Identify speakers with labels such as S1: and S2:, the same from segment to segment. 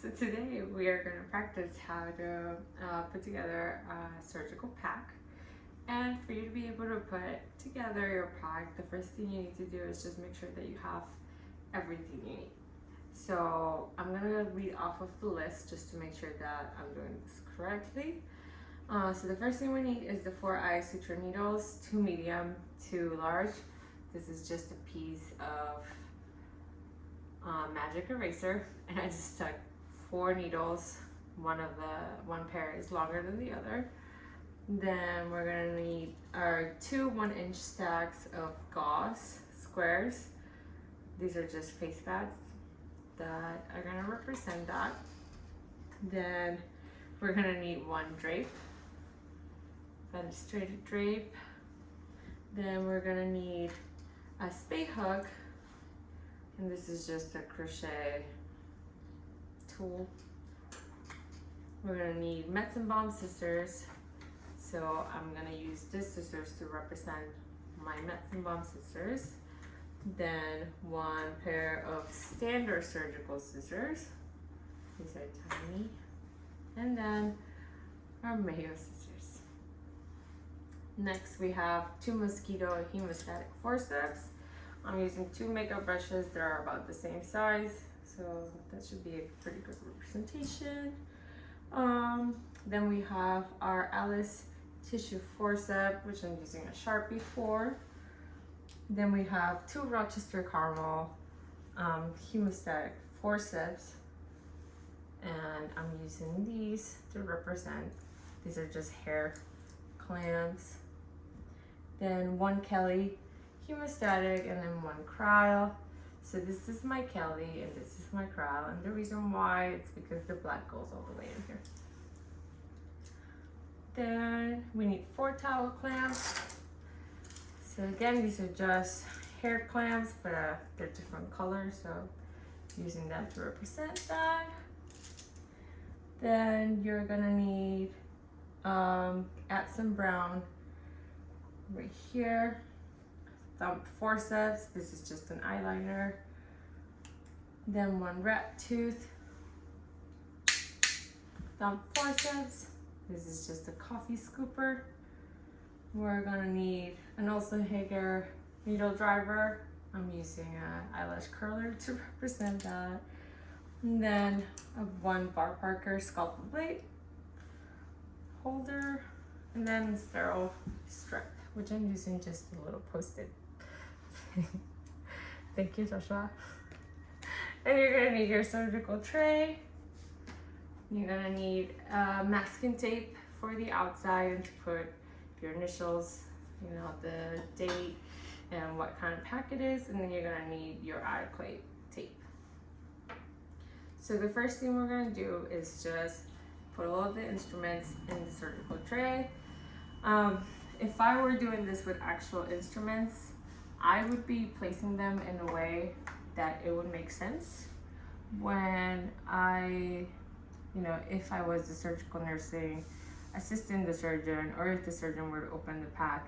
S1: So today we are going to practice how to put together a surgical pack. And for you to be able to put together your pack, the first thing you need to do is just make sure that you have everything you need. So I'm going to read off of the list just to make sure that I'm doing this correctly. So the first thing we need is the 4i suture needles, 2 medium, 2 large. This is just a piece of magic eraser, and I just stuck 4 needles. One pair is longer than the other. Then we're gonna need our 2 1-inch stacks of gauze squares. These are just face pads that are gonna represent that. Then we're gonna need 1 drape, fenestrated drape. Then we're gonna need a spade hook, and this is just a crochet tool. We're gonna need Metzenbaum scissors, so I'm gonna use this scissors to represent my Metzenbaum scissors. Then 1 pair of standard surgical scissors. These are tiny. And then our Mayo scissors. Next we have 2 mosquito hemostatic forceps. I'm using 2 makeup brushes. They're about the same size, so that should be a pretty good representation. Then we have our Alice tissue forceps, which I'm using a Sharpie for. Then we have 2 Rochester Caramel hemostatic forceps, and I'm using these to represent. These are just hair clamps. Then 1 Kelly hemostatic, and then 1 cryo. So this is my Kelly and this is my cryo, and the reason why it's because the black goes all the way in here. Then we need 4 towel clamps. So again, these are just hair clamps, but they're different colors, so using them to represent that. Then you're gonna need add some brown right here. Thumb forceps, this is just an eyeliner. Then 1 rat tooth. Thumb forceps, this is just a coffee scooper. We're gonna need an Olsen Hager needle driver. I'm using an eyelash curler to represent that. And then a 1 Bar Parker scalpel blade holder, and then sterile strip, which I'm using just a little post-it. Thank you, Joshua. And you're gonna need your surgical tray. You're gonna need masking tape for the outside and to put your initials, you know, the date and what kind of pack it is, and then you're gonna need your autoclave tape. So the first thing we're gonna do is just put all of the instruments in the surgical tray. If I were doing this with actual instruments, I would be placing them in a way that it would make sense when if I was the surgical nursing assisting the surgeon, or if the surgeon were to open the pack,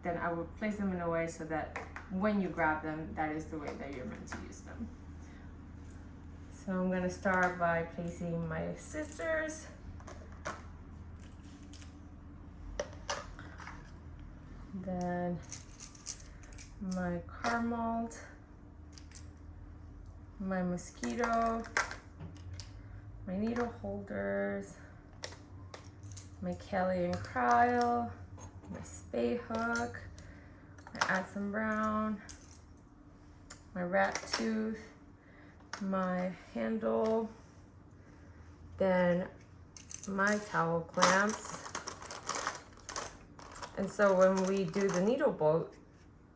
S1: then I would place them in a way so that when you grab them, that is the way that you're meant to use them. So I'm gonna start by placing my scissors. Then my caramel, my mosquito, my needle holders, my Kelly and cryo, my spade hook, I add some brown, my rat tooth, my handle, then my towel clamps. And so when we do the needle bolt,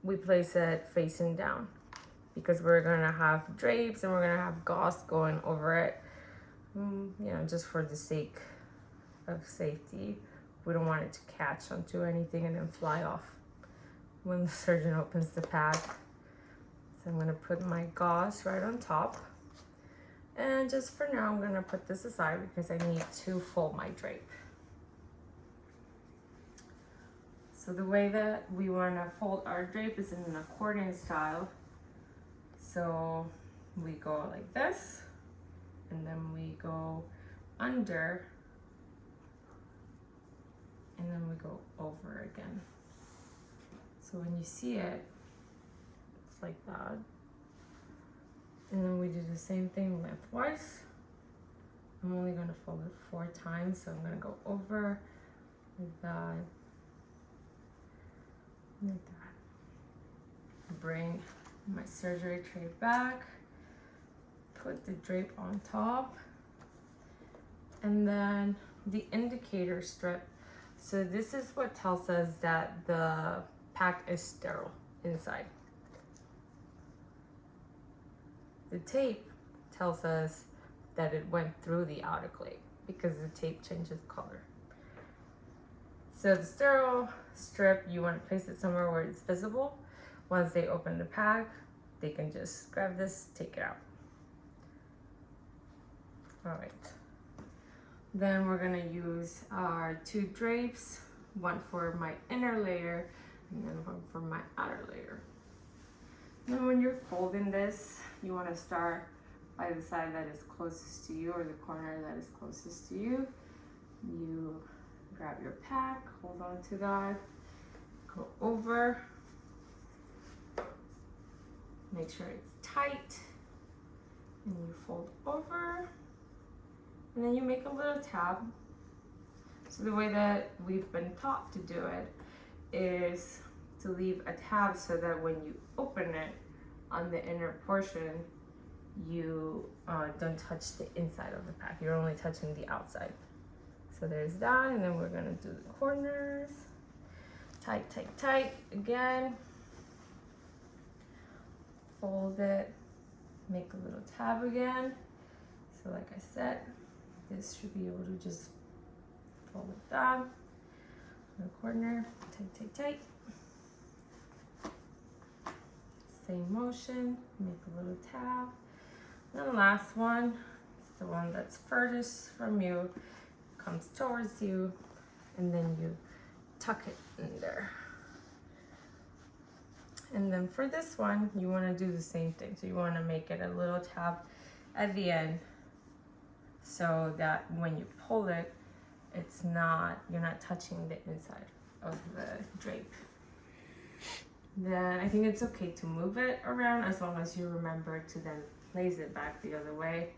S1: we place it facing down because we're gonna have drapes and we're gonna have gauze going over it. Just for the sake of safety. We don't want it to catch onto anything and then fly off when the surgeon opens the pack. So I'm gonna put my gauze right on top. And just for now, I'm gonna put this aside because I need to fold my drape. So the way that we wanna fold our drape is in an accordion style. So we go like this, and then we go under, and then we go over again. So when you see it, it's like that. And then we do the same thing lengthwise. I'm only gonna fold it 4 times, so I'm gonna go over like that, like that. Bring my surgery tray back, put the drape on top, and then the indicator strip. So this is what tells us that the pack is sterile inside. The tape tells us that it went through the autoclave because the tape changes color. So the sterile strip, you want to place it somewhere where it's visible. Once they open the pack, they can just grab this, take it out. All right. Then we're gonna use our 2 drapes, one for my inner layer and then one for my outer layer. And when you're folding this, you wanna start by the side that is closest to you or the corner that is closest to you. You grab your pack, hold on to that, go over, make sure it's tight, and you fold over, and then you make a little tab. So the way that we've been taught to do it is to leave a tab so that when you open it on the inner portion, you don't touch the inside of the pack. You're only touching the outside. So there's that, and then we're gonna do the corners. Tight, tight, tight, again. Fold it, make a little tab again. So like I said, this should be able to just fold it down. The corner, tight, tight, tight. Same motion, make a little tab. And the last one is the one that's furthest from you, comes towards you, and then you tuck it in there. And then for this one, you want to do the same thing. So you want to make it a little tab at the end so that when you pull it, you're not touching the inside of the drape. Then I think it's okay to move it around as long as you remember to then place it back the other way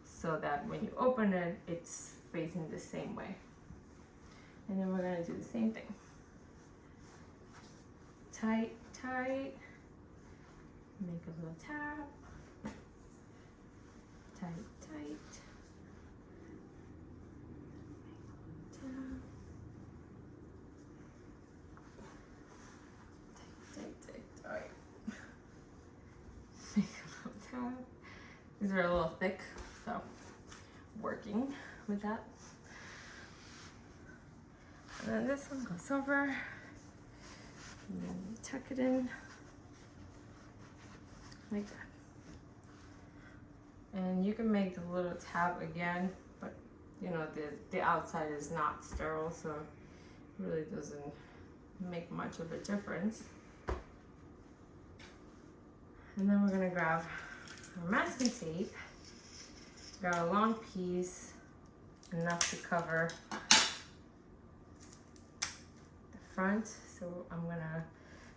S1: so that when you open it, it's facing the same way. And then we're gonna do the same thing. Tight, tight, make a little tab, tight, tight, make a little tab. These are a little thick, so working with that. And then this one goes over, and then you tuck it in like that. And you can make the little tab again, but you know the outside is not sterile, so it really doesn't make much of a difference. And then we're gonna grab our masking tape, grab a long piece, enough to cover the front. So I'm gonna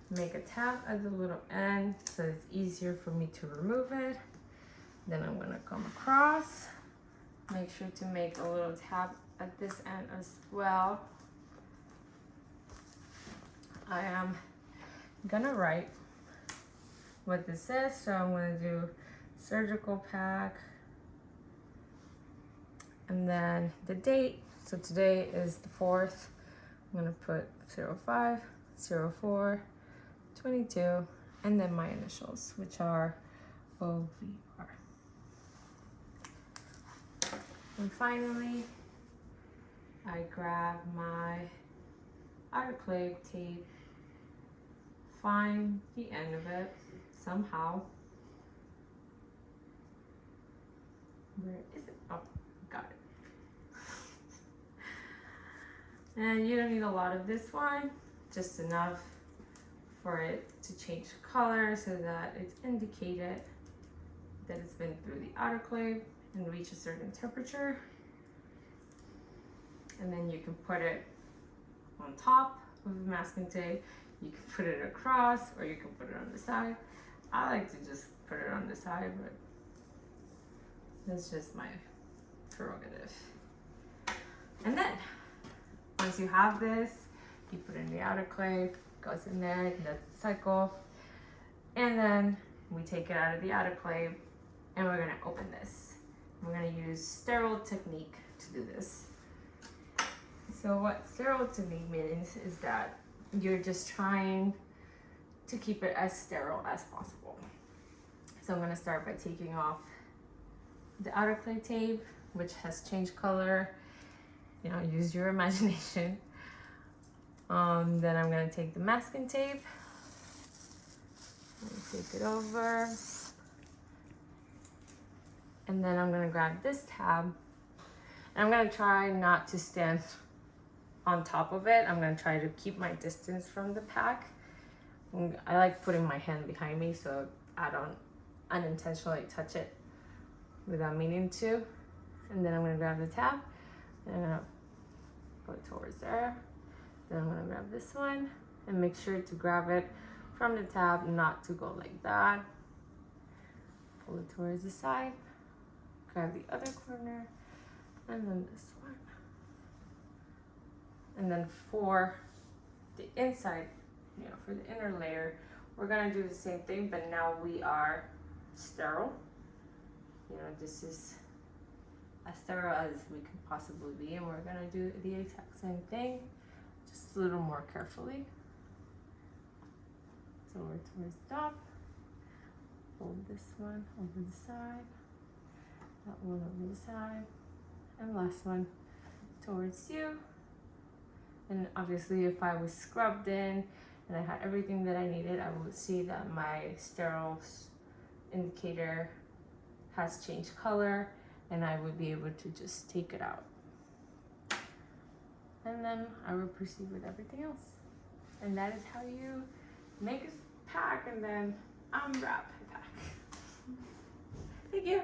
S1: make a tab at the little end so it's easier for me to remove it. Then I'm gonna come across, make sure to make a little tab at this end as well. I am gonna write what this says, so I'm gonna do surgical pack, and then the date. So today is the 4th. I'm gonna put 05, 04, 22, and then my initials, which are OVR. And finally, I grab my autoclave tape, find the end of it somehow. Where is it? Oh, got it. And you don't need a lot of this one, just enough for it to change color so that it's indicated that it's been through the autoclave. and reach a certain temperature. And then you can put it on top of the masking tape. You can put it across, or you can put it on the side. I like to just put it on the side, but that's just my prerogative. And then, once you have this, you put in the autoclave, goes in there, that's the cycle. And then we take it out of the autoclave and we're gonna open this. We're gonna use sterile technique to do this. So what sterile technique means is that you're just trying to keep it as sterile as possible. So I'm gonna start by taking off the autoclave tape, which has changed color. You know, use your imagination. Then I'm gonna take the masking tape, take it over, and then I'm gonna grab this tab, and I'm gonna try not to stand on top of it. I'm gonna try to keep my distance from the pack. I like putting my hand behind me so I don't unintentionally touch it without meaning to. And then I'm gonna grab the tab, and I'm gonna go towards there. Then I'm gonna grab this one and make sure to grab it from the tab, not to go like that. Pull it towards the side, grab the other corner, and then this one. And then for the inside, you know, for the inner layer, we're gonna do the same thing, but now we are sterile. You know, this is as sterile as we can possibly be, and we're gonna do the exact same thing, just a little more carefully. So we're towards the top, hold this one over the side, that one over the side, and last one towards you. And obviously if I was scrubbed in and I had everything that I needed, I would see that my sterile indicator has changed color, and I would be able to just take it out. And then I will proceed with everything else. And that is how you make a pack and then unwrap a pack. Thank you.